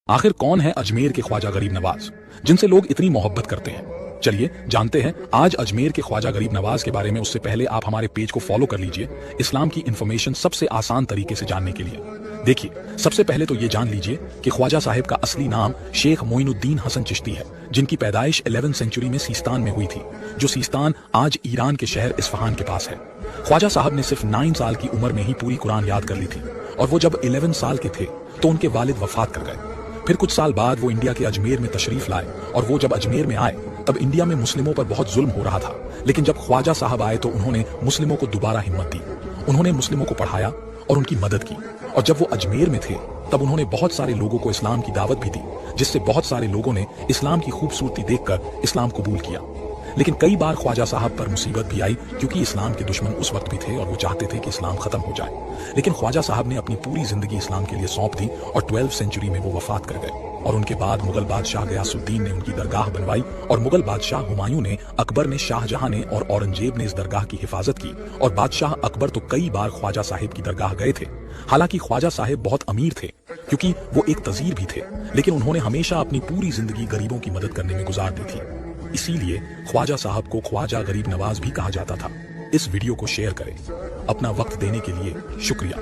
आखिर कौन है अजमेर के ख्वाजा गरीब नवाज जिनसे लोग इतनी मोहब्बत करते हैं? चलिए जानते हैं आज अजमेर के ख्वाजा गरीब नवाज के बारे में। उससे पहले आप हमारे पेज को फॉलो कर लीजिए इस्लाम की इन्फॉर्मेशन सबसे आसान तरीके से जानने के लिए। देखिए, सबसे पहले तो ये जान लीजिए कि ख्वाजा साहिब का असली नाम शेख मोइनुद्दीन हसन चिश्ती है, जिनकी पैदाइश 11वीं सेंचुरी में सीस्तान में हुई थी, जो सीस्तान आज ईरान के शहर इस्फहान के पास है। ख्वाजा साहब ने सिर्फ 9 साल की उम्र में ही पूरी कुरान याद कर ली थी, और वो जब 11 साल के थे तो उनके वालिद वफात कर गए। फिर कुछ साल बाद वो इंडिया के अजमेर में तशरीफ लाए, और वो जब अजमेर में आए तब इंडिया में मुस्लिमों पर बहुत जुल्म हो रहा था। लेकिन जब ख्वाजा साहब आए तो उन्होंने मुस्लिमों को दोबारा हिम्मत दी, उन्होंने मुस्लिमों को पढ़ाया और उनकी मदद की। और जब वो अजमेर में थे तब उन्होंने बहुत सारे लोगों को इस्लाम की दावत भी दी, जिससे बहुत सारे लोगों ने इस्लाम की खूबसूरती देखकर इस्लाम कबूल किया। लेकिन कई बार ख्वाजा साहब पर मुसीबत भी आई, क्योंकि इस्लाम के दुश्मन उस वक्त भी थे और वो चाहते थे कि इस्लाम खत्म हो जाए। लेकिन ख्वाजा साहब ने अपनी पूरी जिंदगी इस्लाम के लिए सौंप दी और 12वीं सेंचुरी में वो वफात कर गए। और उनके बाद मुगल बादशाह गयासुद्दीन ने उनकी दरगाह बनवाई, और मुगल बादशाह हुमायूं ने, अकबर ने, शाहजहां ने और औरंगजेब ने इस दरगाह की हिफाजत की। और बादशाह अकबर तो कई बार ख्वाजा साहिब की दरगाह गए थे। हालांकि ख्वाजा साहिब बहुत अमीर थे, क्योंकि वो एक तजीर भी थे, लेकिन उन्होंने हमेशा अपनी पूरी जिंदगी गरीबों की मदद करने में गुजार दी थी। इसीलिए ख्वाजा साहब को ख्वाजा गरीब नवाज भी कहा जाता था। इस वीडियो को शेयर करें। अपना वक्त देने के लिए शुक्रिया।